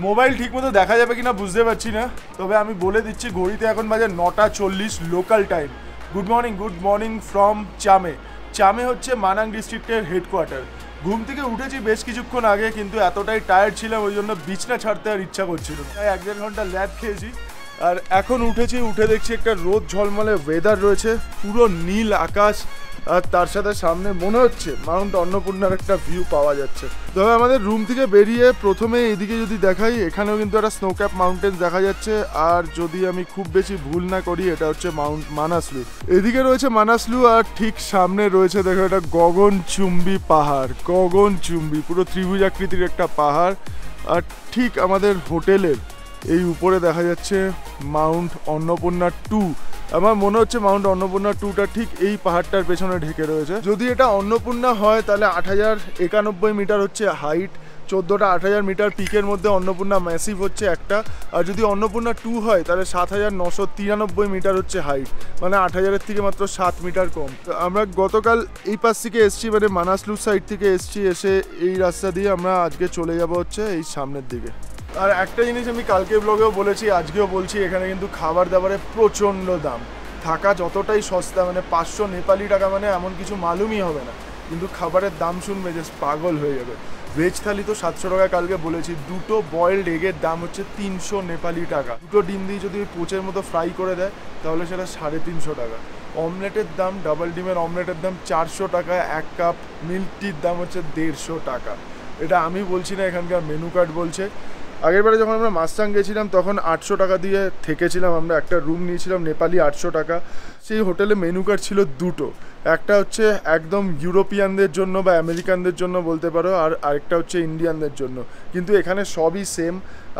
Mobile ঠিকমতো দেখা যাবে কিনা বুঝতে পারছি না, তবে আমি বলে দিচ্ছি ঘড়িতে এখন বাজে 9:40 local time. Good morning from চামে। চামে হচ্ছে মানাং ডিস্ট্রিক্টের হেডকোয়ার্টার। ঘুম থেকে উঠেছি বেশ কিছুক্ষণ আগে, কিন্তু এতটাই টায়ার্ড ছিলাম ওই জন্য বিছনা ছাড়তে আর ইচ্ছা করছিল না। তাই 1-1.5 ঘন্টা ল্যাব খেয়েছি আর এখন উঠে দেখছি একটা রোদ ঝলমলে ওয়েদার রয়েছে, পুরো নীল আকাশ, আর তার সাথে সামনে মনে হচ্ছে মাউন্ট অন্নপূর্ণার একটা ভিউ পাওয়া যাচ্ছে। তবে আমাদের রুম থেকে বেরিয়ে প্রথমে এদিকে যদি দেখাই, এখানেও কিন্তু একটা স্নোক্যাপ মাউন্টেন দেখা যাচ্ছে। আর যদি আমি খুব বেশি ভুল না করি, এটা হচ্ছে মাউন্ট মানাসলু। এদিকে রয়েছে মানাসলু, আর ঠিক সামনে রয়েছে দেখো এটা গগনচুম্বী পাহাড়। গগনচুম্বী পুরো ত্রিভুজ আকৃতির একটা পাহাড়। আর ঠিক আমাদের হোটেলের এই উপরে দেখা যাচ্ছে মাউন্ট অন্নপূর্ণা 2। আমার মনে হচ্ছে মাউন্ট অন্নপূর্ণা 2টা ঠিক এই পাহাড়টার পেছনে ঢেকে রয়েছে। যদি এটা অন্নপূর্ণা হয় তাহলে 8091 মিটার হচ্ছে হাইট, 14টা 8000 মিটার পিকের মধ্যে অন্নপূর্ণা ম্যাসিভ হচ্ছে একটা। আর যদি অন্নপূর্ণা 2 হয় তাহলে 7993 মিটার হচ্ছে হাইট, মানে 8000-এর থেকে মাত্র 7 মিটার কম। তো আমরা গতকাল এই পাশ থেকে এসছি, মানে মানাসলু সাইড থেকে এসছি, এসে এই রাস্তা দিয়ে আমরা আজকে চলে যাব হচ্ছে এই সামনের দিকে। আর একটা জিনিস আমি কালকে ব্লগেও বলেছি, আজকেও বলছি, এখানে কিন্তু খাবার দাবারের প্রচণ্ড দাম। থাকা যতটাই সস্তা, মানে 500 নেপালি টাকা মানে এমন কিছু মালুমই হবে না, কিন্তু খাবারের দাম শুনবে যে পাগল হয়ে যাবে। ভেজ থালি তো 700 টাকা কালকে বলেছি, দুটো বয়েলড এগের দাম হচ্ছে 300 নেপালি টাকা। দুটো ডিম দিয়ে যদি পোচের মতো ফ্রাই করে দেয় তাহলে সেটা 350 টাকা। অমলেটের দাম, ডাবল ডিমের অমলেটের দাম 400 টাকা। 1 কাপ মিল্ক টির দাম হচ্ছে 150 টাকা। এটা আমি বলছি না, এখানকার মেনু কার্ড বলছে। আগেরবারে যখন আমরা মাস্টাং গেছিলাম তখন 800 টাকা দিয়ে থেকেছিলাম, আমরা একটা রুম নিয়েছিলাম নেপালি 800 টাকা। সেই হোটেলে মেনু কার্ড ছিল দুটো, একটা হচ্ছে একদম ইউরোপিয়ানদের জন্য বা আমেরিকানদের জন্য বলতে পারো, আর আরেকটা হচ্ছে ইন্ডিয়ানদের জন্য। কিন্তু এখানে সবই সেম।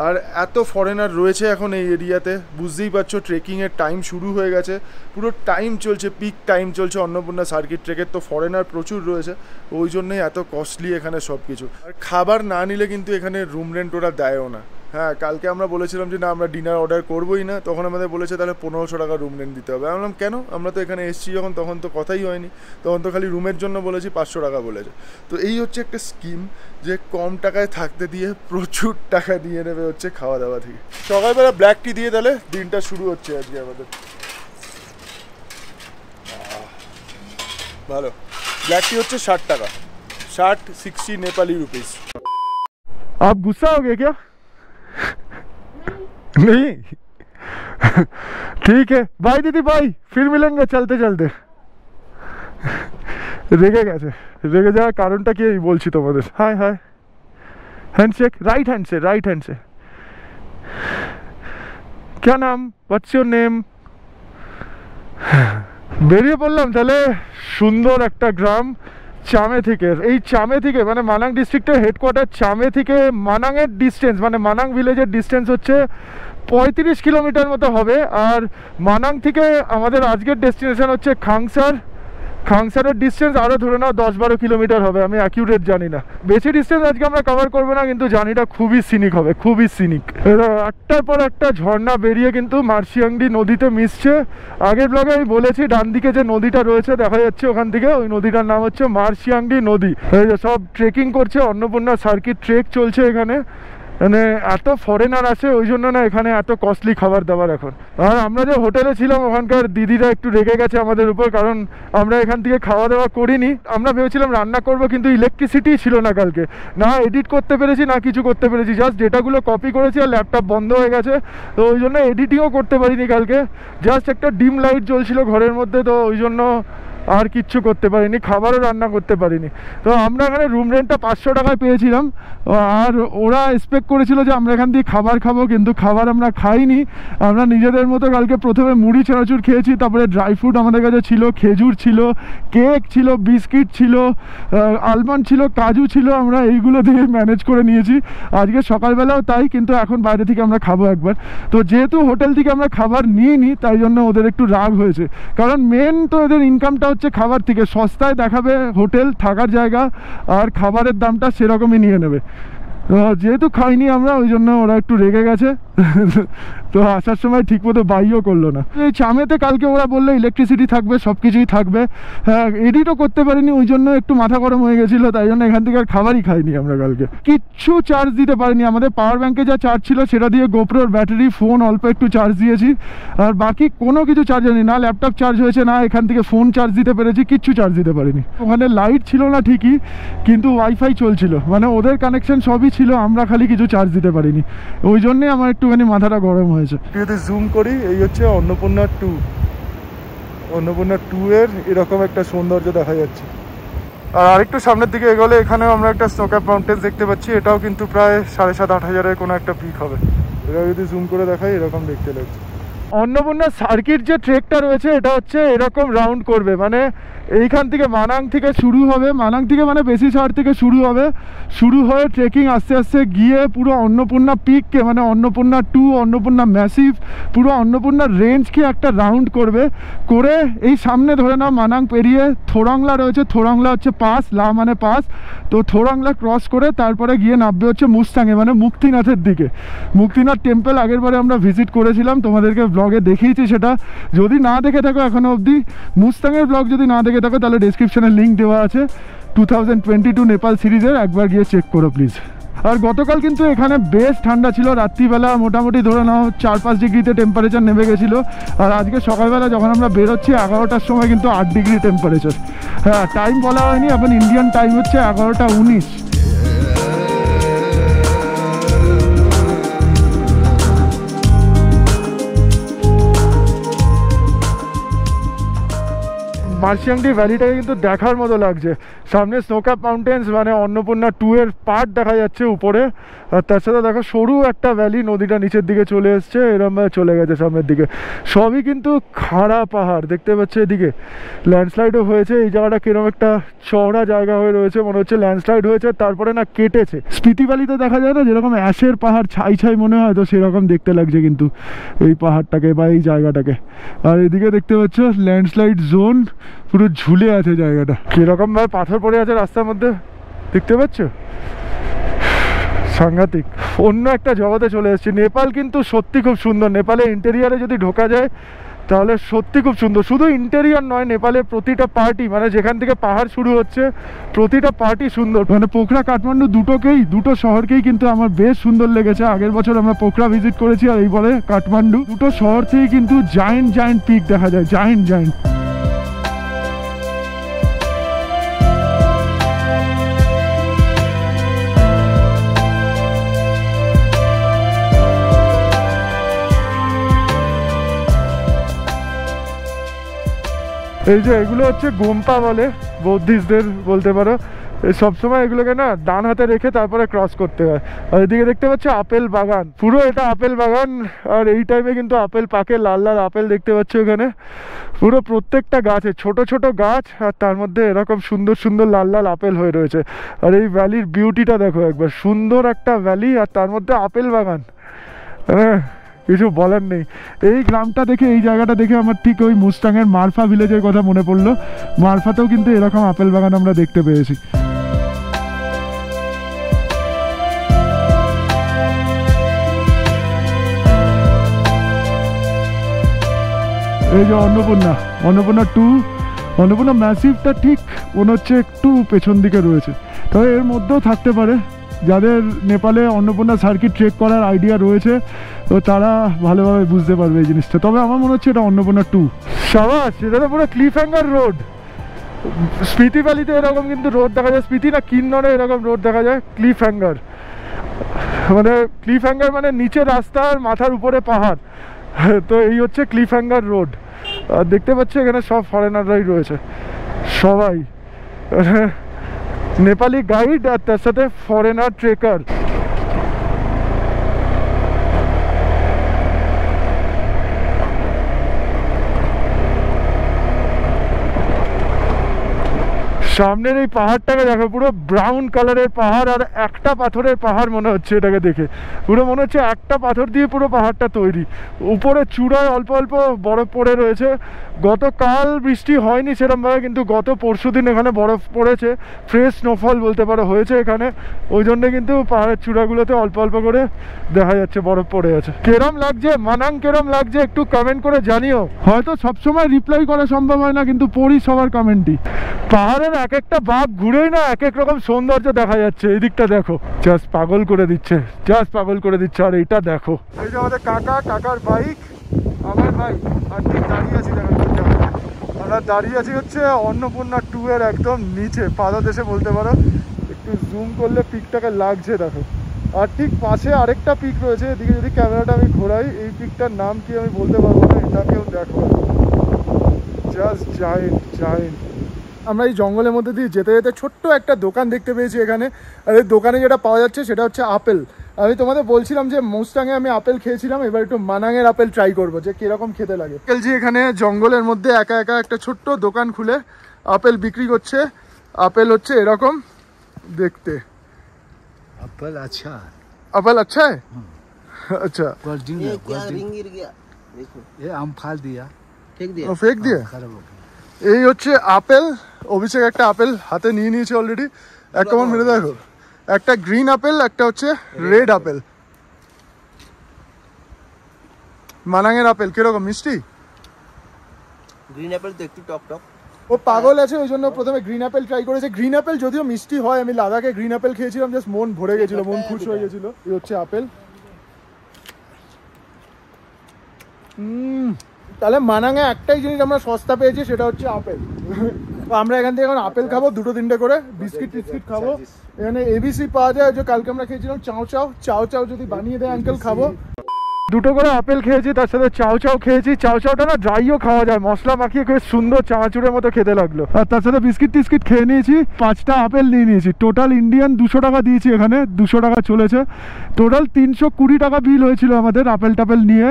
আর এত ফরেনার রয়েছে এখন এই এরিয়াতে, বুঝতেই পারছো ট্রেকিংয়ের টাইম শুরু হয়ে গেছে, পুরো টাইম চলছে, পিক টাইম চলছে অন্নপূর্ণা সার্কিট ট্রেকের। তো ফরেনার প্রচুর রয়েছে, ওই জন্যই এত কস্টলি এখানে সব কিছু। আর খাবার না নিলে কিন্তু এখানে রুম রেন্ট ওরা দেয়ও না। হ্যাঁ, কালকে আমরা বলেছিলাম যে না আমরা ডিনার অর্ডার করবোই না, তখন আমাদের বলেছে তাহলে 1500 টাকা রুম রেন্ট দিতে হবে। আমি বললাম কেন, আমরা তো এখানে এসেছি যখন, তখন তো কথাই হয়নি, তখন তো খালি রুমের জন্য বলেছি 500 টাকা বলেছে। তো এই হচ্ছে একটা স্কিম, যে কম টাকায় থাকতে দিয়ে প্রচুর টাকা দিয়ে নেবে হচ্ছে খাওয়া দাওয়া থেকে। সকালবেলা ব্ল্যাক টি দিয়ে তাহলে দিনটা শুরু হচ্ছে আজকে আমাদের। ভালো, ব্ল্যাক टी হচ্ছে 60 টাকা, 60 नेपाली रुपीस। आप गुस्सा हो गए क्या? नहीं ठीक है, बाय दीदी बाय, फिर मिलेंगे चलते चलते। রেগে গেছে, রেগে যাওয়ার কারণটা কি আমি বলছি তোমাদের। হাই হাই, হ্যান্ডশেক, রাইট হ্যান্ডসে। क्या नाम, व्हाट्स योर नेम? বেরিয়ে পড়লাম তাহলে সুন্দর একটা গ্রাম চামে থেকে। এই চামে থেকে মানে মানাং ডিস্ট্রিক্টের হেডকোয়ার্টার চামে থেকে মানাংয়ের ডিস্টেন্স, মানে মানাং ভিলেজের ডিস্টেন্স হচ্ছে 35 কিলোমিটার মতো হবে। আর মানাং থেকে আমাদের আজকের ডেস্টিনেশন হচ্ছে খাংসার। খাংসারের ডিস্টেন্স আরও ধরে নাও 10-12 কিলোমিটার হবে, আমি অ্যাকিউরেট জানি না। বেশি ডিস্টেন্স আজকে আমরা কভার করবো না, কিন্তু জার্নিটা খুবই সিনিক হবে, খুবই সিনিক। একটার পর একটা ঝর্ণা বেরিয়ে কিন্তু মার্শিয়াংডি নদীতে মিশছে। আগের ব্লগে আমি বলেছি ডান দিকে যে নদীটা রয়েছে দেখা যাচ্ছে ওখান থেকে, ওই নদীটার নাম হচ্ছে মার্শিয়াংডি নদী। সব ট্রেকিং করছে, অন্নপূর্ণা সার্কিট ট্রেক চলছে এখানে। মানে এত ফরেনার আসে ওই জন্য না এখানে এত কস্টলি খাবার দাবার এখন। আর আমরা যে হোটেলে ছিলাম ওখানকার দিদিরা একটু রেগে গেছে আমাদের উপর, কারণ আমরা এখান থেকে খাওয়া দাওয়া করিনি। আমরা ভেবেছিলাম রান্না করব, কিন্তু ইলেকট্রিসিটি ছিল না কালকে, না এডিট করতে পেরেছি না কিছু করতে পেরেছি, জাস্ট ডেটাগুলো কপি করেছি আর ল্যাপটপ বন্ধ হয়ে গেছে, তো ওই জন্য এডিটিংও করতে পারিনি কালকে। জাস্ট একটা ডিম লাইট জ্বলছিল ঘরের মধ্যে, তো ওই জন্য আর কিচ্ছু করতে পারিনি, খাবারও রান্না করতে পারিনি। তো আমরা এখানে রুম রেন্টটা 500 টাকায় পেয়েছিলাম। আর ওরা এক্সপেক্ট করেছিল যে আমরা এখান দিয়ে খাবার খাবো, কিন্তু খাবার আমরা খাইনি। আমরা নিজেদের মতো কালকে প্রথমে মুড়ি চানাচুর খেয়েছি, তারপরে ড্রাই ফ্রুট আমাদের কাছে ছিল, খেজুর ছিল, কেক ছিল, বিস্কিট ছিল, আলমন্ড ছিল, কাজু ছিল, আমরা এইগুলো দিয়ে ম্যানেজ করে নিয়েছি। আজকে সকালবেলাও তাই, কিন্তু এখন বাইরে থেকে আমরা খাবো একবার। তো যেহেতু হোটেল থেকে আমরা খাবার নিইনি তাই জন্য ওদের একটু রাগ হয়েছে, কারণ মেন তো এদের ইনকামটা হচ্ছে খাবার থেকে। সস্তায় দেখাবে হোটেল, থাকার জায়গা, আর খাবারের দামটা সেরকমই নিয়ে নেবে। যেহেতু খাইনি আমরা ওই জন্য ওরা একটু রেগে গেছে। তো আসার সময় ঠিক মতো বাইও করলো না। এই চামেতে কালকে ওরা বললো ইলেকট্রিসিটি থাকবে, সব কিছুই থাকবে। হ্যাঁ, এডিটও করতে পারিনি, ওই জন্য একটু মাথা গরম হয়ে গেছিলো, তাই জন্য এখান থেকে আর খাবারই খাইনি আমরা কালকে। কিচ্ছু চার্জ দিতে পারিনি, আমাদের পাওয়ার ব্যাঙ্কে যা চার্জ ছিল সেটা দিয়ে গোপ্রোর ব্যাটারি, ফোন অল্প একটু চার্জ দিয়েছি, আর বাকি কোনো কিছু চার্জ হয়নি। না ল্যাপটপ চার্জ হয়েছে, না এখান থেকে ফোন চার্জ দিতে পেরেছি, কিচ্ছু চার্জ দিতে পারিনি। ওখানে লাইট ছিল না ঠিকই, কিন্তু ওয়াইফাই চলছিল, মানে ওদের কানেকশন সবই ছিল, আমরা খালি কিছু চার্জ দিতে পারিনি। ওই জন্যে আমার একটুখানি মাথাটা গরম হয়েছে। যদি জুম করি, এই হচ্ছে অন্নপূর্ণা 2। অন্নপূর্ণা 2 এর এরকম একটা সৌন্দর্য দেখা যাচ্ছে। আর আরেকটু সামনের দিকে এগোলে এখানেও আমরা একটা স্নোক্যাপ মাউন্টেন্স দেখতে পাচ্ছি। এটাও কিন্তু প্রায় 7,500-8 হাজারের কোনো একটা পিক হবে। এটা যদি জুম করে দেখাই এরকম দেখতে লাগছে। অন্নপূর্ণা সার্কিট যে ট্রেকটা রয়েছে এটা হচ্ছে এরকম রাউন্ড করবে, মানে এইখান থেকে মানাং থেকে শুরু হবে, মানাং থেকে মানে বেশি শহর থেকে শুরু হবে, শুরু হয়ে ট্রেকিং আস্তে আস্তে গিয়ে পুরো অন্নপূর্ণা পিককে, মানে অন্নপূর্ণা 2, অন্নপূর্ণা ম্যাসিভ, পুরো অন্নপূর্ণা রেঞ্জকে একটা রাউন্ড করবে, করে এই সামনে ধরে নাও মানাং পেরিয়ে থোরাংলা রয়েছে, থোরাংলা হচ্ছে পাস, লা মানে পাস, তো থোরাংলা ক্রস করে তারপরে গিয়ে নামবে হচ্ছে মুস্তাঙে, মানে মুক্তিনাথের দিকে। মুক্তিনাথ টেম্পল আগের বারে আমরা ভিজিট করেছিলাম, তোমাদেরকে ব্লগে দেখিয়েছি সেটা। যদি না দেখে থাকো এখনো অবধি, মুস্তাঙের ব্লগ যদি না দেখে থাকো তাহলে ডেসক্রিপশনে লিঙ্ক দেওয়া আছে 2022 নেপাল সিরিজের, একবার গিয়ে চেক করো প্লিজ। আর গতকাল কিন্তু এখানে বেশ ঠান্ডা ছিল, রাত্রিবেলা মোটামুটি ধরে নাও 4-5 ডিগ্রিতে টেম্পারেচার নেমে গেছিলো। আর আজকে সকালবেলা যখন আমরা বেরোচ্ছি 11টার সময় কিন্তু 8 ডিগ্রি টেম্পারেচার। হ্যাঁ, টাইম বলা হয়নি, এখন ইন্ডিয়ান টাইম হচ্ছে 11টা 19। মার্শিয়াংটি ভ্যালিটাকে কিন্তু দেখার মতো লাগছে। সামনে স্নোক্যাপ মাউন্টেন্স, মানে অন্নপূর্ণা 2 এর পার্ট দেখা যাচ্ছে উপরে, আর তার সাথে দেখো সরু একটা ভ্যালি, নদীটা নিচের দিকে চলে এসছে, এরমভাবে চলে গেছে সামনের দিকে। সবই কিন্তু খাড়া পাহাড় দেখতে পাচ্ছে। এদিকে ল্যান্ডস্লাইডও হয়েছে, এই জায়গাটা কিরকম একটা চওড়া জায়গা হয়ে রয়েছে, মনে হচ্ছে ল্যান্ডস্লাইড হয়েছে, তারপরে না কেটেছে। স্পিতি ভ্যালিতে দেখা যায় না যেরকম অ্যাশের পাহাড় ছাই ছাই মনে হয়, তো সেরকম দেখতে লাগছে কিন্তু এই পাহাড়টাকে বা এই জায়গাটাকে। আর এদিকে দেখতে পাচ্ছ ল্যান্ডস্লাইড জোন, পুরো ঝুলে আছে জায়গাটা, কিরকম ভাবে পাথর পড়ে আছে রাস্তার মধ্যে দেখতে পাচ্ছ, সাংঘাতিক। অন্য একটা জগতে চলে এসেছি। নেপাল কিন্তু সত্যি খুব সুন্দর। নেপালে ইন্টেরিয়ারে যদি ঢোকা যায় তাহলে সত্যি খুব সুন্দর। শুধু ইন্টেরিয়ার নয়, নেপালে প্রতিটা পার্টি, মানে যেখান থেকে পাহাড় শুরু হচ্ছে প্রতিটা পার্টি সুন্দর। মানে পোখরা কাঠমান্ডু দুটো শহরকেই কিন্তু আমার বেশ সুন্দর লেগেছে। আগের বছর আমরা পোখরা ভিজিট করেছি, আর এইবারে কাঠমান্ডু। দুটো শহর থেকে কিন্তু জায়েন্ট পিক দেখা যায়, জায়েন্ট। এই যে এগুলো হচ্ছে গোম্পা বলে, বৌদ্ধিস্টদের বলতে পারো। সবসময় এগুলোকে না ডান হাতে রেখে তারপরে ক্রস করতে হয়। আর এদিকে দেখতে পাচ্ছ আপেল বাগান, পুরো এটা আপেল বাগান। আর এই টাইমে কিন্তু আপেল পাকে, লাল লাল আপেল দেখতে পাচ্ছ এখানে। পুরো প্রত্যেকটা গাছে ছোট ছোট গাছ, আর তার মধ্যে এরকম সুন্দর সুন্দর লাল লাল আপেল হয়ে রয়েছে। আর এই ভ্যালির বিউটিটা দেখো একবার, সুন্দর একটা ভ্যালি, আর তার মধ্যে আপেল বাগান, হ্যাঁ কিছু বলার নেই। এই গ্রামটা দেখে, এই জায়গাটা দেখে আমার ঠিক ওই মুস্তাংয়ের মারফা ভিলেজের কথা মনে পড়লো। মারফাতেও কিন্তু এরকম আপেল বাগান আমরা দেখতে পেয়েছি। এই যে অন্নপূর্ণা 2, অন্নপূর্ণা ম্যাসিভটা ঠিক মনে হচ্ছে একটু পেছন দিকে রয়েছে, তবে এর মধ্যেও থাকতে পারে। যাদের নেপালে অন্নপূর্ণা সার্কিট ট্রেক করার আইডিয়া রয়েছে তো তারা ভালোভাবে বুঝতে পারবে এই জিনিসটা। তবে আমার মনে হচ্ছে এটা অন্নপূর্ণা 2। সাবাস, এটা তো পুরো ক্লিফ হ্যাঙ্গার রোড। স্পিতি ভ্যালিতে এরকম কিন্তু রোড দেখা যায়, স্পিতি না কিন্নরে এরকম রোড দেখা যায়, ক্লিফ হ্যাঙ্গার। মানে নিচে রাস্তা আর মাথার উপরে পাহাড়, তো এই হচ্ছে ক্লিফ হ্যাঙ্গার রোড। আর দেখতে পাচ্ছি এখানে সব ফরেনাররাই রয়েছে, সবাই নেপালি গাইড আর তার সাথে ফরেনার ট্রেকার। সামনের এই পাহাড়টাকে দেখো, পুরো ব্রাউন কালারের পাহাড়, আর একটা পাথরের পাহাড় মনে হচ্ছে এটাকে দেখে। পুরো মনে হচ্ছে একটা পাথর দিয়ে পুরো পাহাড়টা তৈরি। উপরে চূড়ায় অল্প অল্প বরফ পড়ে রয়েছে। গতকাল বৃষ্টি হয়নি সেরকমভাবে, কিন্তু গত পরশুদিন এখানে বরফ পড়েছে। ফ্রেশ স্নোফল বলতে পারো হয়েছে এখানে, ওই জন্যে কিন্তু পাহাড়ের চূড়াগুলোতে অল্প অল্প করে দেখা যাচ্ছে বরফ পড়ে আছে। কেরম লাগছে মানাং, কেরম লাগছে একটু কমেন্ট করে জানিও। হয়তো সবসময় রিপ্লাই করা সম্ভব হয় না, কিন্তু পড়ি সবার কমেন্টই। পাহাড়ের এক একটা বাঘ ঘুরেই না এক এক রকম সৌন্দর্য দেখা যাচ্ছে। এই দিকটা দেখো, জাস্ট পাগল করে দিচ্ছে, জাস্ট পাগল করে দিচ্ছে। আর এইটা দেখো, এই যে আমাদের কাকার বাইক, আমার ভাই, আর ঠিক দাঁড়িয়ে আছি দেখো। আমরা দাঁড়িয়ে আছি হচ্ছে অন্নপূর্ণা 2 এর একদম নিচে, পাদদেশে বলতে পারো। একটু জুম করলে পিকটাকে লাগছে দেখো। আর ঠিক পাশে আরেকটা পিক রয়েছে, এদিকে যদি ক্যামেরাটা আমি ঘোরাই, এই পিকটার নাম কি আমি বলতে পারবো না, এটাকেও দেখো। Just giant. আমরা এই জঙ্গলের মধ্যে দিয়ে যেতে যেতে ছোট্ট একটা দোকান দেখতে পেয়েছি এখানে। আর এই দোকানে যেটা পাওয়া যাচ্ছে সেটা হচ্ছে আপেল। আমি তোমাদের বলছিলাম যে মোস্টাঙে আমি আপেল খেয়েছিলাম, এবার একটু মানাঙের আপেল ট্রাই করবো যে কিরকম খেতে লাগে। জি এখানে জঙ্গলের মধ্যে একা একা একটা ছোট্ট দোকান খুলে আপেল বিক্রি করছে। আপেল হচ্ছে এরকম দেখতে। एप्पल अच्छा है। আপেল আচ্ছা আচ্ছা, गोल्डन ये है, क्या गोल्डन। रिंग गिर गया देखो ये आम फाल दिया, फेंक दिया ফেক দিয়ে। खराब हो गया। এই হচ্ছে আপেল। অভিষেক একটা আপেল হাতে নিয়ে নিয়েছে অলরেডি। এক কেমন মেরে দেখো, একটা গ্রিন আপেল, একটা হচ্ছে রেড আপেল। মানাঙের আপেল কিরকম মিষ্টি? গ্রিন অ্যাপেল তো একটু টক টক। ও পাগল আছে, ওই জন্য প্রথমে গ্রিন আপেল ট্রাই করেছে। গ্রিন আপেল যদিও মিষ্টি হয়, আমি লাদাখে গ্রিন আপেল খেয়েছিলাম, জাস্ট মন ভরে গেছিল, মন খুশ হয়ে গেছিল। এই হচ্ছে আপেল। তাহলে মানাঙে একটাই জিনিস আমরা সস্তা পেয়েছি, সেটা হচ্ছে আপেল। আমরা এখান থেকে এখন আপেল খাবো, 2-3টে করে বিস্কিট টিস্কিট খাবো। এখানে এবিসি পাওয়া যায়, যে কালকে আমরা খেয়েছিলাম চাও চাও যদি বানিয়ে দেয় আঙ্কেল খাবো। 2টো করে আপেল খেয়েছি, তার সাথে চাও খেয়েছি। চাওটা না ড্রাইও খাওয়া যায়, মশলা মাখিয়ে খুব সুন্দর চানাচুরের মতো খেতে লাগলো। আর তার সাথে বিস্কিট টিস্কিট খেয়ে নিয়েছি। 5টা আপেল নিয়ে নিয়েছি। টোটাল ইন্ডিয়ান 200 টাকা দিয়েছি, এখানে 200 টাকা চলেছে। টোটাল 320 টাকা বিল হয়েছিল আমাদের আপেল টাপেল নিয়ে।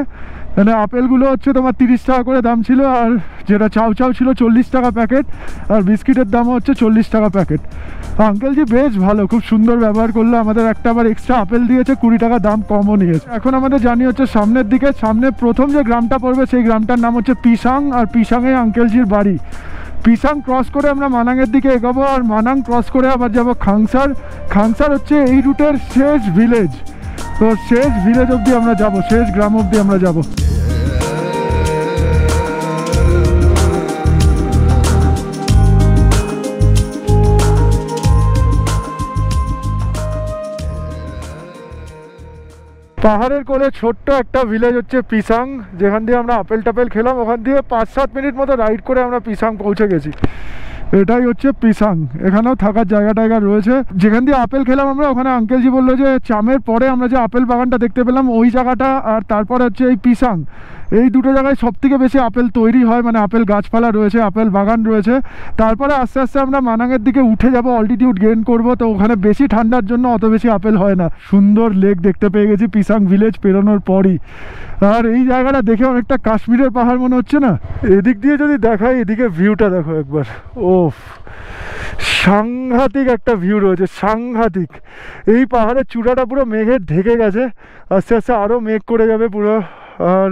মানে আপেলগুলো হচ্ছে তোমার 30 টাকা করে দাম ছিল, আর যেটা চাও ছিল 40 টাকা প্যাকেট, আর বিস্কিটের দামও হচ্ছে 40 টাকা প্যাকেট। আঙ্কেলজি বেশ ভালো, খুব সুন্দর ব্যবহার করলো। আমাদের একটা আবার এক্সট্রা আপেল দিয়েছে, 20 টাকা দাম কমও নিয়েছে। এখন আমাদের জানি হচ্ছে সামনের দিকে, সামনে প্রথম যে গ্রামটা পড়বে সেই গ্রামটার নাম হচ্ছে পিসাং, আর পিসাংয়ে আঙ্কেলজির বাড়ি। পিসাং ক্রস করে আমরা মানাঙের দিকে এগোবো, আর মানাং ক্রস করে আবার যাবো খাংসার। খাংসার হচ্ছে এই রুটের শেষ ভিলেজ। তো শেষ ভিলেজ অবধি আমরা যাব, শেষ গ্রাম অবধি আমরা যাব। পাহাড়ের কোলে ছোট্ট একটা ভিলেজ হচ্ছে পিসাং, যেখান দিয়ে আমরা আপেল টাপেল খেলাম। ওখান দিয়ে 5-7 মিনিট মতো রাইড করে আমরা পিসাং পৌঁছে গেছি। এটাই হচ্ছে পিসাং। এখানেও থাকার জায়গা রয়েছে। যেখান দিয়ে আপেল খেলাম আমরা, ওখানে আঙ্কেলজি বললো যে চামের পরে আমরা যে আপেল বাগানটা দেখতে পেলাম ওই জায়গাটা, আর তারপর হচ্ছে এই পিসাং, এই দুটো জায়গায় সবথেকে বেশি আপেল তৈরি হয়। মানে আপেল গাছপালা রয়েছে, আপেল বাগান রয়েছে। তারপরে আস্তে আস্তে আমরা মানাঙের দিকে উঠে যাব, অল্টিটিউড গেইন করব। তো ওখানে বেশি ঠান্ডার জন্য অত বেশি আপেল হয় না। সুন্দর লেক দেখতে পেয়ে গেছি পিসাং ভিলেজ পেরোনোর পরই। আর এই জায়গাটা দেখে অনেকটা কাশ্মীরের পাহাড় মনে হচ্ছে না? এদিক দিয়ে যদি দেখাই, এদিকে ভিউটা দেখো একবার। ওফ, সাংঘাতিক একটা ভিউ রয়েছে, সাংঘাতিক। এই পাহাড়ের চূড়াটা পুরো মেঘে ঢেকে গেছে, আস্তে আস্তে আরও মেঘ করে যাবে পুরো। আর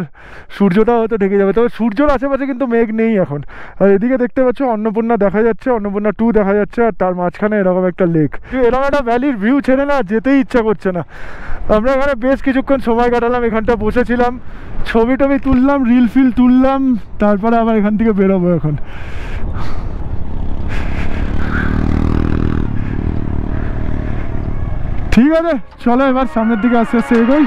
সূর্যটা হয়তো ঢেকে যাবে, তবে সূর্যর আশেপাশে কিন্তু মেঘ নেই এখন। আর এদিকে দেখতে পাচ্ছ অন্নপূর্ণা দেখা যাচ্ছে, অন্নপূর্ণা 2 দেখা যাচ্ছে, আর তার মাঝখানে এরকম একটা লেক। এরকম একটা ভ্যালির ভিউ ছেড়ে না যেতেই ইচ্ছা করছে না। আমরা এখানে বেশ কিছুক্ষণ সময় কাটালাম, এখানটা বসেছিলাম, ছবি টবি তুললাম, রিল ফিল তুললাম, তারপরে আবার এখান থেকে বেরোবো এখন। ঠিক আছে, চলো এবার সামনের দিকে আস্তে আস্তে এগোই।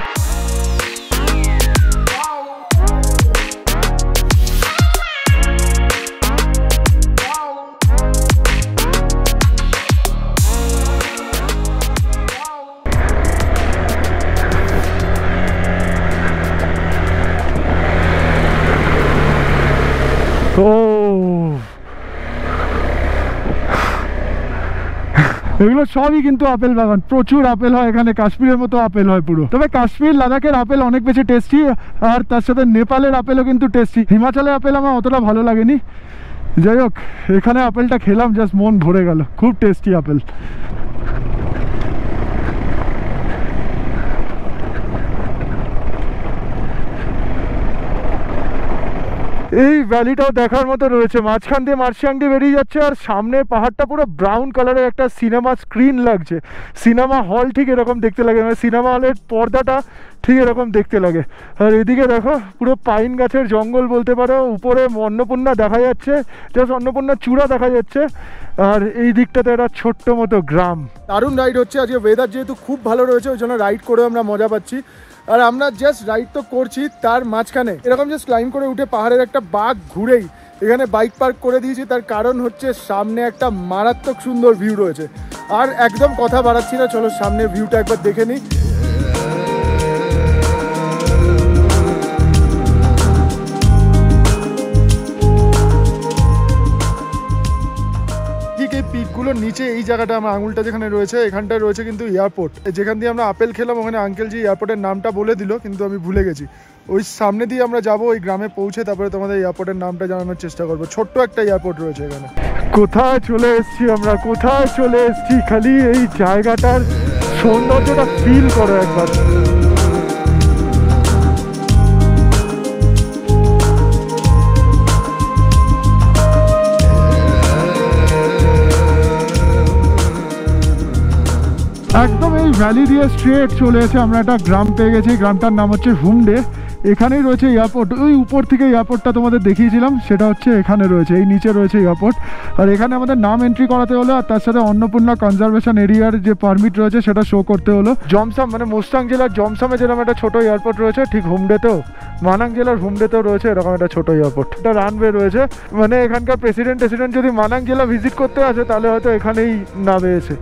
এগুলো সবই কিন্তু আপেল বাগান, প্রচুর আপেল হয় এখানে, কাশ্মীরের মতো আপেল হয় পুরো। তবে কাশ্মীর লাদাখের আপেল অনেক বেশি টেস্টি, আর তার সাথে নেপালের আপেলও কিন্তু টেস্টি। হিমাচলের আপেল আমার অতটা ভালো লাগেনি, যাই হোক, এখানে আপেলটা খেলাম, জাস্ট মন ভরে গেল, খুব টেস্টি আপেল। এই ভ্যালিটাও দেখার মতো রয়েছে, মাঝখান দিয়ে মার্শিয়াংটি বেরিয়ে যাচ্ছে, আর সামনে পাহাড়টা পুরো ব্রাউন কালারের একটা সিনেমা স্ক্রিন লাগছে, সিনেমা হল ঠিক এরকম দেখতে লাগে, মানে সিনেমা হলের পর্দাটা ঠিক এরকম দেখতে লাগে। আর এদিকে দেখো পুরো পাইন গাছের জঙ্গল বলতে পারো, উপরে অন্নপূর্ণা দেখা যাচ্ছে, জাস্ট অন্নপূর্ণার চূড়া দেখা যাচ্ছে, আর এই দিকটাতে একটা ছোট্ট মতো গ্রাম। দারুণ রাইড হচ্ছে আজকে, ওয়েদার যেহেতু খুব ভালো রয়েছে ওই জন্য রাইড করে আমরা মজা পাচ্ছি। আর আমরা জাস্ট রাইড তো করছি, তার মাঝখানে এরকম জাস্ট ক্লাইম্ব করে উঠে পাহাড়ের একটা বাঁক ঘুরেই এখানে বাইক পার্ক করে দিয়েছি। তার কারণ হচ্ছে সামনে একটা মারাত্মক সুন্দর ভিউ রয়েছে। আর একদম কথা বাড়াচ্ছি না, চলো সামনে ভিউটা একবার দেখে নিই। এই পিকগুলোর নিচে এই জায়গাটা আমার আঙুলটা যেখানে রয়েছে এখানটায় রয়েছে কিন্তু এয়ারপোর্ট, যেখান দিয়ে আমরা আপেল খেলাম ওখানে আঙ্কেলজি এয়ারপোর্টের নামটা বলে দিল, কিন্তু আমি ভুলে গেছি। ওই সামনে দিয়ে আমরা যাবো ওই গ্রামে পৌঁছে, তারপরে তোমাদের এয়ারপোর্টের নামটা জানানোর চেষ্টা করবো। ছোট্ট একটা এয়ারপোর্ট রয়েছে এখানে। কোথায় চলে এসছি আমরা, কোথায় চলে এসছি, খালি এই জায়গাটার সৌন্দর্যটা ফিল করো একবার। একদম এই ভ্যালি দিয়ে স্ট্রেট চলে এসে আমরা একটা গ্রাম পেয়ে গেছি, গ্রামটার নাম হচ্ছে হুমডে। এখানেই রয়েছে এয়ারপোর্ট, ওই উপর থেকে এয়ারপোর্টটা তোমাদের দেখিয়েছিলাম সেটা হচ্ছে এখানে রয়েছে, এই নিচে রয়েছে এয়ারপোর্ট। আর এখানে আমাদের নাম এন্ট্রি করাতে হলো, আর তার সাথে অন্নপূর্ণা কনজারভেশন এরিয়ার যে পারমিট রয়েছে সেটা শো করতে হলো। জমসাম মানে মোস্টাং জেলার জমসামে যেরকম একটা ছোটো এয়ারপোর্ট রয়েছে, ঠিক হুমডেতেও, মানাং জেলার হুমডেতেও রয়েছে এরকম একটা ছোটো এয়ারপোর্ট, একটা রানওয়ে রয়েছে। মানে এখানকার প্রেসিডেন্ট যদি মানাং জেলা ভিজিট করতে আসে তাহলে হয়তো এখানেই নামে এসে,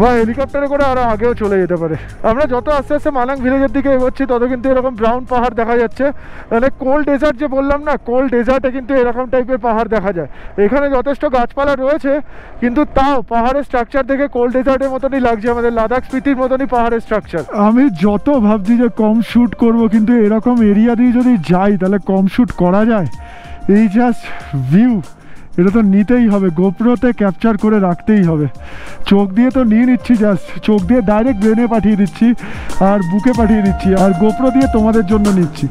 বা হেলিকপ্টারে করে আরও আগেও চলে যেতে পারে। আমরা যত আস্তে আস্তে মানাং ভিলেজের দিকে এগোচ্ছি তত কিন্তু এরকম ব্রাউন পাহাড় দেখা যাচ্ছে, মানে কোল্ড ডেজার্ট যে বললাম না, কোল্ড ডেজার্টে কিন্তু এরকম টাইপের পাহাড় দেখা যায়। এখানে যথেষ্ট গাছপালা রয়েছে, কিন্তু তাও পাহাড়ের স্ট্রাকচার দেখে কোল্ড ডেজার্টের মতনই লাগছে, আমাদের লাদাখ স্পিতির মতনই পাহাড়ের স্ট্রাকচার। আমি যত ভাবছি যে কম শ্যুট করব, কিন্তু এরকম এরিয়া দিয়ে যদি যাই তাহলে কম শ্যুট করা যায়। এই জাস্ট ভিউ, এটা তো নিতেই হবে, গোপ্রোতে ক্যাপচার করে রাখতেই হবে। চোখ দিয়ে তো নিয়ে নিচ্ছি, জাস্ট চোখ দিয়ে ডাইরেক্ট ব্রেনে পাঠিয়ে দিচ্ছি আর বুকে পাঠিয়ে দিচ্ছি, আর গোপ্রো দিয়ে তোমাদের জন্য নিচ্ছি।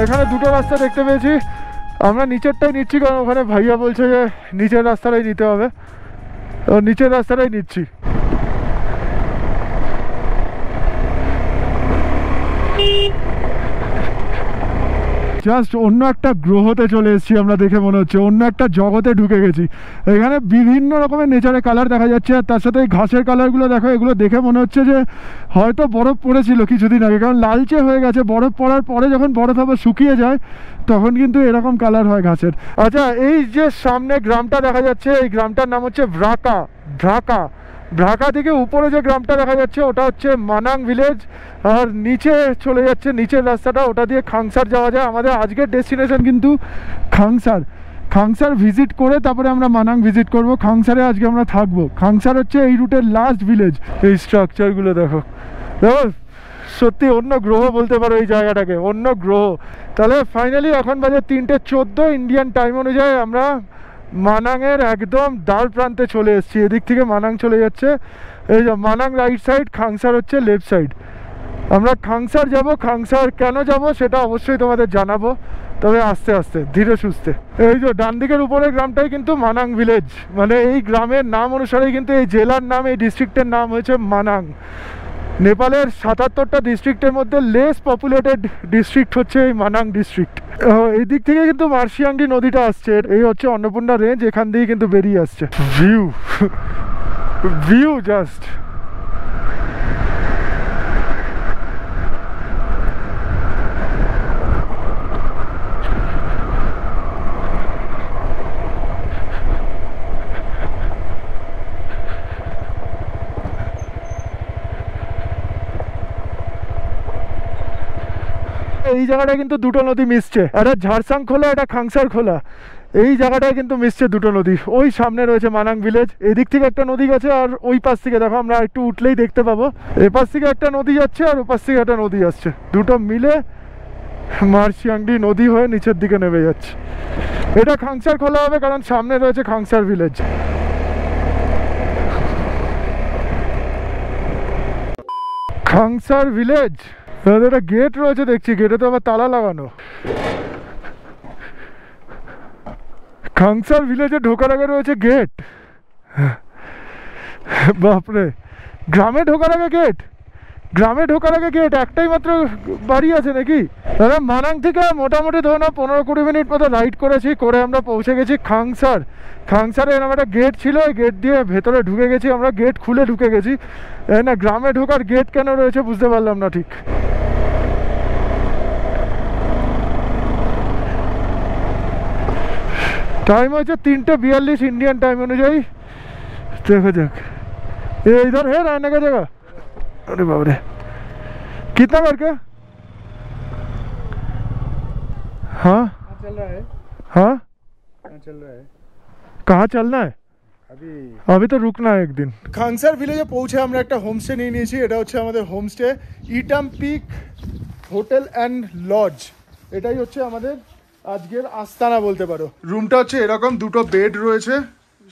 এখানে দুটো রাস্তা দেখতে পেয়েছি, আমরা নিচেরটাই নিচ্ছি কারণ ওখানে ভাইয়া বলছে যে নিচের রাস্তাটাই নিতে হবে, তো নিচের রাস্তাটাই নিচ্ছি। জাস্ট অন্য একটা গ্রহতে চলে এসেছি আমরা, দেখে মনে হচ্ছে অন্য একটা জগতে ঢুকে গেছি। এখানে বিভিন্ন রকমের নেচারের কালার দেখা যাচ্ছে, আর তার সাথে এই ঘাসের কালারগুলো দেখো, এগুলো দেখে মনে হচ্ছে যে হয়তো বরফ পড়েছিল কিছুদিন আগে, কারণ লালচে হয়ে গেছে। বরফ পড়ার পরে যখন বরফ আবার শুকিয়ে যায় তখন কিন্তু এরকম কালার হয় ঘাসের। আচ্ছা, এই যে সামনে গ্রামটা দেখা যাচ্ছে, এই গ্রামটার নাম হচ্ছে ভ্রাকা থেকে উপরে যে গ্রামটা দেখা যাচ্ছে ওটা হচ্ছে মানাং ভিলেজ, আর নিচে চলে যাচ্ছে নিচের রাস্তাটা, ওটা দিয়ে খাংসার যাওয়া যায়। আমাদের আজকের ডেস্টিনেশন কিন্তু খাংসার ভিজিট করে তারপরে আমরা মানাং ভিজিট করব। খাংসারে আজকে আমরা থাকবো। খাংসার হচ্ছে এই রুটের লাস্ট ভিলেজ। এই স্ট্রাকচারগুলো দেখো, সত্যি অন্য গ্রহ বলতে পারো এই জায়গাটাকে, অন্য গ্রহ। তাহলে ফাইনালি এখন বাজে 3:14 ইন্ডিয়ান টাইম অনুযায়ী আমরা মানাংয়ের একদম দ্বার প্রান্তে চলে এসেছি। এদিক থেকে মানাং চলে যাচ্ছে, এই যে মানাং রাইট সাইড, খাংসার হচ্ছে লেফট সাইড। আমরা খাংসার যাব। খাংসার কেন যাব সেটা অবশ্যই তোমাদের জানাবো, তবে আস্তে আস্তে ধীরে সুস্থে। এই যে ডান দিকের উপরের গ্রামটাই কিন্তু মানাং ভিলেজ, মানে এই গ্রামের নাম অনুসারেই কিন্তু এই জেলার নাম, এই ডিস্ট্রিক্টের নাম হয়েছে মানাং। নেপালের 77টা ডিস্ট্রিক্টের মধ্যে লেস পপুলেটেড ডিস্ট্রিক্ট হচ্ছে এই মানাং ডিস্ট্রিক্ট। এই দিক থেকে কিন্তু মার্শিয়াংটি নদীটা আসছে, এই হচ্ছে অন্নপূর্ণা রেঞ্জ, এখান দিয়ে কিন্তু বেরিয়ে আসছে। ভিউ জাস্ট এই জায়গাটায় কিন্তু দুটো নদী মিশছে, একটা ঝাড়সাং খোলা, একটা খাংসার খোলা। এই জায়গাটায় কিন্তু মিশছে দুটো নদী। ওই সামনে রয়েছে মানাং ভিলেজ, এদিক থেকে একটা নদী গেছে, আর ওই পাশ থেকে দেখো আমরা একটু উঠলেই দেখতে পাবো এপাশ থেকে একটা নদী যাচ্ছে আর ওপাশ থেকে একটা নদী আসছে, দুটো মিলে মার্শিয়াংডি নদী হয়ে নিচের দিকে নেমে যাচ্ছে। এটা খাংসার খোলা হবে কারণ সামনে রয়েছে খাংসার ভিলেজ। খাংসার ভিলেজ, একটা গেট রয়েছে দেখছি, গেটে তো আবার তালা লাগানো। খাংসার ভিলেজে ঢোকার আগে রয়েছে গেট। বাপরে, গ্রামে ঢোকার আগে গেট, গ্রামে ঢোকার আগে গেট, একটাই মাত্র বাড়ি আছে নাকি? দাদা মানাং থেকে মোটামুটি ধরো না 15-20 মিনিট মতো রাইড করেছি, করে আমরা পৌঁছে গেছি খাংসার। খাংসারে এরকম একটা গেট ছিল, ওই গেট দিয়ে ভেতরে ঢুকে গেছি আমরা, গেট খুলে ঢুকে গেছি। না গ্রামে ঢোকার গেট কেন রয়েছে বুঝতে পারলাম না ঠিক। टाइम हो 3:42 इंडियन टाइम अनुजाई। देखो देख ये इधर है रहने का जगह। अरे बाप रे, कितना करके? हाँ चल रहा है। हाँ चल रहा है। कहाँ चलना है? अभी तो रुकना है एक दिन। খাংসার ভিলেজে পৌঁছে আমরা একটা হোমস্টে নিয়ে নিয়েছি। এটা হচ্ছে আমাদের হোমস্টে, ইটাম পিক হোটেল অ্যান্ড লজ। এটাই হচ্ছে আমাদের আজকের আস্তানা বলতে পারো। রুমটা হচ্ছে এরকম, দুটো বেড রয়েছে,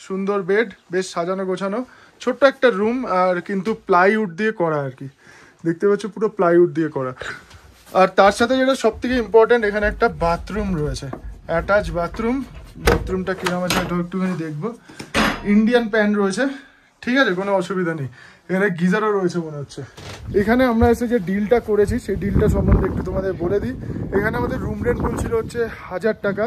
সুন্দর বেড, বেশ সাজানো গোছানো, ছোট্ট একটা রুম, আর কিন্তু প্লাইউড দিয়ে করা আর কি, দেখতে পাচ্ছ পুরো প্লাইউড দিয়ে করা। আর তার সাথে যেটা সব থেকে ইম্পর্টেন্ট, এখানে একটা বাথরুম রয়েছে, অ্যাটাচ বাথরুম। বাথরুমটা কিরকম আছে একটুখানি দেখবো। ইন্ডিয়ান প্যান রয়েছে, ঠিক আছে, কোনো অসুবিধা নেই। এখানে গিজারও রয়েছে মনে হচ্ছে। এখানে আমরা এসে যে ডিলটা করেছি সেই ডিলটা সম্বন্ধে একটু তোমাদের বলে দিই। এখানে আমাদের রুম রেন্ট বলছিল হচ্ছে 1000 টাকা,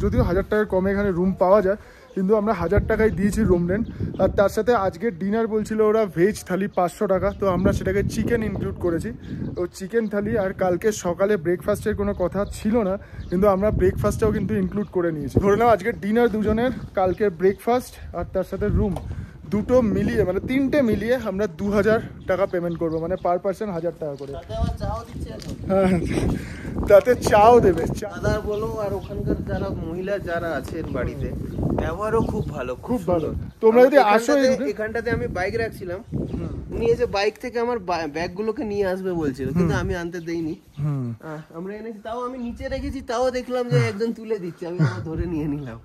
যদিও 1000 টাকার কমে এখানে রুম পাওয়া যায়, কিন্তু আমরা 1000 টাকায় দিয়েছি রুম রেন্ট। আর তার সাথে আজকের ডিনার বলছিল ওরা ভেজ থালি 500 টাকা, তো আমরা সেটাকে চিকেন ইনক্লুড করেছি। তো চিকেন থালি, আর কালকে সকালে ব্রেকফাস্টের কোনো কথা ছিল না, কিন্তু আমরা ব্রেকফাস্টটাও কিন্তু ইনক্লুড করে নিয়েছি। ধরে নাও আজকের ডিনার দুজনের, কালকের ব্রেকফাস্ট আর তার সাথে রুম, দুটো মিলিয়ে মানে 3টে মিলিয়ে আমরা 2000 টাকা পেমেন্ট করবো, মানে পার পার্সন 1000 টাকা করে। হ্যাঁ, তাতে চাও দেবে, দাদা বলো। আর ওখানকার যারা মহিলা যারা আছেন বাড়িতে, ব্যবহারও খুব ভালো, খুব ভালো। তোমরা যদি আসো, এখানটাতে আমি বাইক রাখছিলাম, উনি এসে বাইক থেকে আমার ব্যাগগুলোকে নিয়ে আসবে বলছিল, কিন্তু আমি আনতে দেইনি। আমরা এনেছি, তাও আমি নিচে রেখেছি, তাও দেখলাম যে একজন তুলে দিচ্ছে, আমি ধরে নিয়ে নিলাম।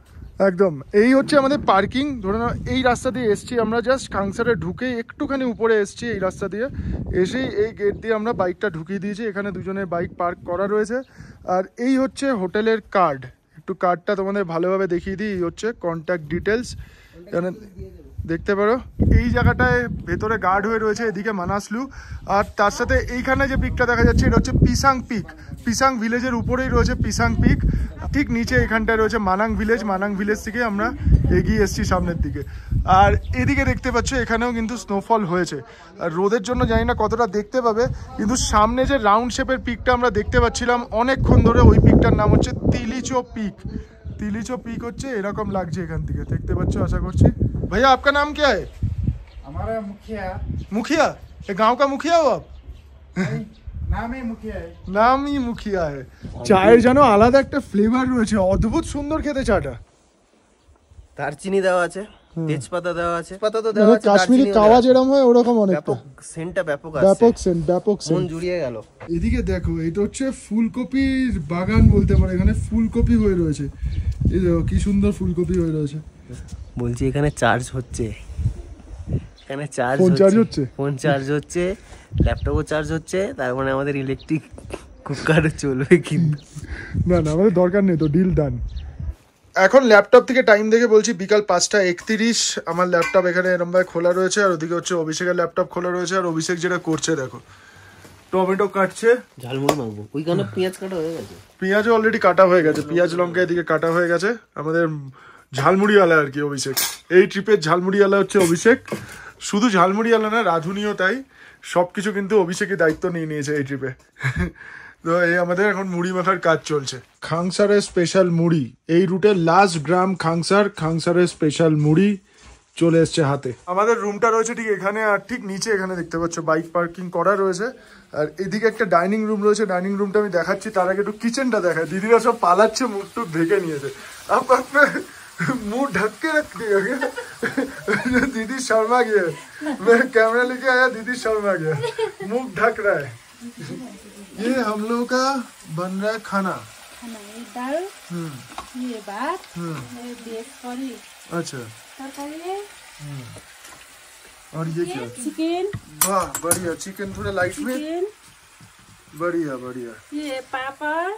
একদম এই হচ্ছে আমাদের পার্কিং। ধরে নাও এই রাস্তা দিয়ে এসছি আমরা, জাস্ট খাংসারে ঢুকে একটুখানি উপরে এসছি, এই রাস্তা দিয়ে এসেই এই গেট দিয়ে আমরা বাইকটা ঢুকিয়ে দিয়েছি। এখানে দুজনের বাইক পার্ক করা রয়েছে। আর এই হচ্ছে হোটেলের কার্ড, একটু কার্ডটা তোমাদের ভালোভাবে দেখিয়ে দিই। এই হচ্ছে কন্ট্যাক্ট ডিটেলস, এখানে দেখতে পারো। এই জায়গাটায় ভেতরে গার্ড হয়ে রয়েছে, এদিকে মানাসলু। আর তার সাথে এইখানে যে পিকটা দেখা যাচ্ছে এটা হচ্ছে পিসাং পিক। পিসাং ভিলেজের উপরেই রয়েছে পিসাং পিক, ঠিক নিচে এখানটায় রয়েছে মানাং ভিলেজ। মানাং ভিলেজ থেকে আমরা এগিয়ে এসেছি সামনের দিকে। আর এদিকে দেখতে পাচ্ছ এখানেও কিন্তু স্নোফল হয়েছে। আর রোদের জন্য জানি না কতটা দেখতে পাবে, কিন্তু সামনে যে রাউন্ড শেপের পিকটা আমরা দেখতে পাচ্ছিলাম অনেকক্ষণ ধরে, ওই পিকটার নাম হচ্ছে তিলিচো পিক। তিলিচো পিক হচ্ছে এরকম লাগছে এখান থেকে, দেখতে পাচ্ছ আশা করছি। भैया आपका नाम क्या है? हमारा मुखिया। मुखिया? ये गांव का मुखिया हो आप? नाम ही मुखिया है। নাম ই মুখিয়া है। চায়ের যেন আলাদা একটা ফ্লেভার রয়েছে, অদ্ভুত সুন্দর খেতে চাটা। দারচিনি দেওয়া আছে, তেজপাতা দেওয়া আছে, পাতা তো দেওয়া আছে, কাশ্মীরি কাওয়া যেরকম হয় ওরকম অনেকটা। ব্যাপক সেন্টটা ব্যাপক আছে, ব্যাপক সেন্ট, ব্যাপক সেন্ট, মন জুড়িয়ে গেল। এদিকে দেখো, এটা হচ্ছে ফুলকপির বাগান বলতে পারো। এখানে ফুলকপি হয়ে রয়েছে, এই দেখো কি সুন্দর ফুলকপি হয়ে রয়েছে। বলছি এখানে চার্জ হচ্ছে, এখানে চার্জ ফোন চার্জ হচ্ছে, ফোন চার্জ হচ্ছে, ল্যাপটপও চার্জ হচ্ছে, তার মানে আমাদের ইলেকট্রিক কুকারও চলবে। কিন্তু না না, আমাদের দরকার নেই তো, ডিল ডান। এখন ল্যাপটপ থেকে টাইম দেখে বলছি বিকাল 5:31। আমার ল্যাপটপ এখানে এরমভাবে খোলা রয়েছে, আর ওদিকে হচ্ছে অভিষেকের ল্যাপটপ খোলা রয়েছে। আর অভিষেক যেটা করছে দেখো, টমেটো কাটছে, ঝালমুড়ি মাখবো। ওইখানে পেঁয়াজ কাটা হয়ে গেছে, পেঁয়াজও অলরেডি কাটা হয়ে গেছে, পেঁয়াজ লঙ্কা এদিকে কাটা হয়ে গেছে। আমাদের ঝালমুড়িওয়ালা আর কি অভিষেক, এই ট্রিপের ঝালমুড়িওয়ালা হচ্ছে অভিষেক। শুধু ঝালমুড়িওয়ালা না, রাঁধুনিও তাই, সব কিছু কিন্তু অভিষেকই দায়িত্ব নিয়ে নিয়েছে এই ট্রিপে। তো এই আমাদের এখন মুড়ি মাখার কাজ চলছে। খাংসারের স্পেশাল মুড়ি, এই রুটের লাস্ট গ্রাম খাংসার, খাংসারের স্পেশাল মুড়ি চলে এসছে হাতে। আমাদের রুমটা রয়েছে ঠিক এখানে, আর ঠিক নিচে এখানে দেখতে পাচ্ছ বাইক পার্কিং করা রয়েছে। আর এদিকে একটা ডাইনিং রুম রয়েছে, ডাইনিং রুমটা আমি দেখাচ্ছি, তার আগে একটু কিচেনটা দেখায়। দিদিরা সব পালাচ্ছে, মুখ টুক ঢেকে নিয়েছে। আপনার मुंह ढक के रखती है क्या? दीदी शर्मा गया, मैं कैमरा लेके आया, दीदी शर्मा गया, मुंह ढक रहा है। ये हम लोग का बन रहा है खाना, ये दाल, ये भात, ये बेस करी, अच्छा तरकारी, और ये क्या? चिकन, वाह बढ़िया, चिकन थोड़ा लाइट में, बढ़िया बढ़िया, ये पापड़,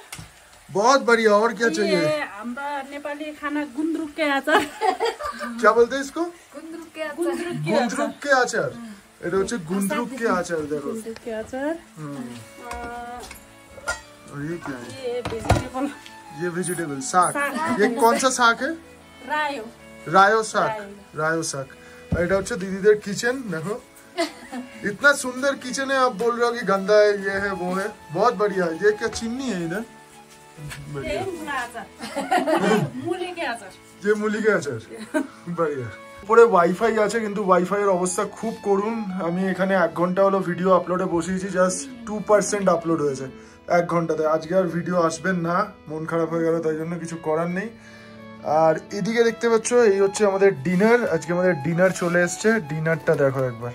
बहुत बढ़िया। और क्या चाहिए? ये हमारा नेपाली खाना गुन्द्रुक के अचार। क्या बोलते हैं इसको? गुन्द्रुक के गुन्द्रुक के आचार। এটা হচ্ছে গুন্দ্রুক কে আচার, দেখো। गुन्द्रुक के अचार। और ये क्या है? ये वेजिटेबल, ये वेजिटेबल साग। ये कौन सा साग है? रायो। रायो साग, रायो साग। और এটা হচ্ছে দিদিদের কিচেন, দেখো। इतना सुंदर किचन है, आप बोल रहे हो कि गंदा है, ये है वो है। बहुत बढ़िया। ये क्या चीनी है इधर? ये मूला अचार, मूली के अचार। যে মুলিকে আচার, बढ़िया। উপরে ওয়াইফাই আছে, কিন্তু ওয়াইফাই এর অবস্থা খুব করুণ। আমি এখানে 1 ঘন্টা হলো ভিডিও আপলোডে বসিয়েছি, জাস্ট 2% আপলোড হয়েছে 1 ঘন্টাতে। আজকে আর ভিডিও আসবেন না, মন খারাপ হয়ে গেল, তাই জন্য কিছু করার নেই। আর এদিকে দেখতে পাচ্ছ, এই হচ্ছে আমাদের ডিনার। আজকে আমাদের ডিনার চলে এসছে। ডিনারটা দেখো একবার।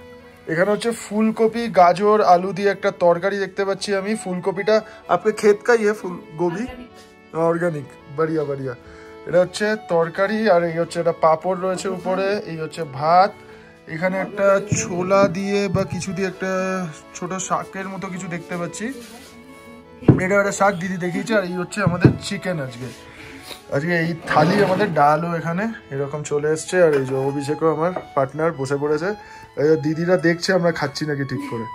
এখানে হচ্ছে ফুলকপি, গাজর, আলু দিয়ে একটা তরকারি দেখতে পাচ্ছি আমি। ফুলকপিটা আপনার ক্ষেত কা ইয়ে ফুল গোবি, অর্গানিক, बढ़िया बढ़िया। এটা হচ্ছে তরকারি, আর এই হচ্ছে একটা পাঁপড় রয়েছে উপরে। এই হচ্ছে ভাত। এখানে একটা ছোলা দিয়ে বা কিছু দিয়ে একটা ছোট শাকের মতো কিছু দেখতে পাচ্ছি। এটা একটা শাক দিদি দেখিয়েছে। আর এই হচ্ছে আমাদের চিকেন। আজকে এই থালি আমাদের ডালও এখানে এরকম চলে এসছে। আর এই যে অভিষেকও আমার পার্টনার বসে পড়েছে। দিদিরা দেখছে আমরা খাচ্ছি নাকি ঠিক করে।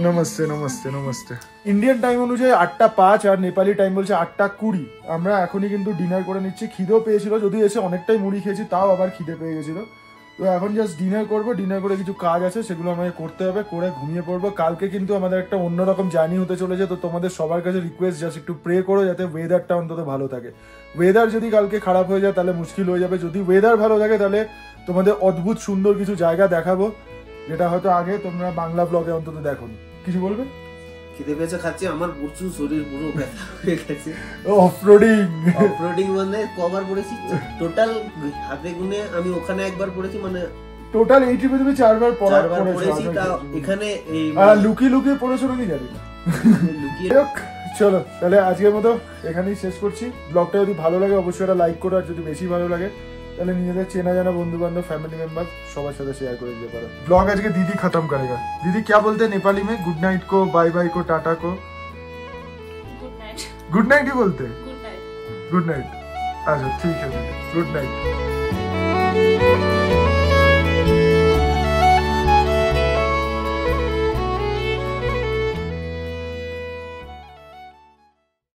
নমস্তে নমস্তে নমস্তে। ইন্ডিয়ান টাইম অনুযায়ী 8:05 আর নেপালি টাইম বলছে 8:20। আমরা এখনই কিন্তু ডিনার করে নিচ্ছি। খিদেও পেয়েছিল, যদি এসে অনেকটাই মুড়ি খেয়েছি, তাও আবার খিদে পেয়ে গেছিল। তো এখন জাস্ট ডিনার করবো। ডিনার করে কিছু কাজ আছে, সেগুলো আমাকে করতে হবে, করে ঘুমিয়ে পড়বো। কালকে কিন্তু আমাদের একটা অন্যরকম জার্নি হতে চলেছে। তো তোমাদের সবার কাছে রিকোয়েস্ট, জাস্ট একটু প্রে করো যাতে ওয়েদারটা অন্তত ভালো থাকে। ওয়েদার যদি কালকে খারাপ হয়ে যায় তাহলে মুশকিল হয়ে যাবে। যদি ওয়েদার ভালো থাকে তাহলে তোমাদের অদ্ভুত সুন্দর কিছু জায়গা দেখাবো, যেটা হয়তো আগে তোমরা বাংলা ব্লগে অন্তত দেখোনি। কিছু বলবে? খিদে পেয়েছে, খাচ্ছি। আমার প্রচুর শরীর পুরো ব্যথা হয়ে গেছে। অফরোডিং মানে কবার পড়েছি টোটাল হাতে গুনে, আমি ওখানে একবার পড়েছি, মানে টোটাল এই ট্রিপে তুমি 4 বার পড়েছি। তা এখানে এই লুকিয়ে লুকিয়ে পড়েছো নাকি জানি না। চলো তাহলে আজকের মতো এখানেই শেষ করছি। ব্লগটা যদি ভালো লাগে অবশ্যই একটা লাইক করো, আর যদি বেশি ভালো লাগে তাহলে নিজেদের চেনা জানা বন্ধু বান্ধব, ফ্যামিলি মেম্বার সবার সাথে শেয়ার করে দিতে পারো। ব্লগ আজকে দিদি खत्म करेगा। दीदी क्या बोलते हैं नेपाली में? गुड नाइट को, बाय बाय को, टाटा को? Good night. गुड नाइट ही बोलते हैं। Good night. Good night. अच्छा ठीक है, गुड नाइट।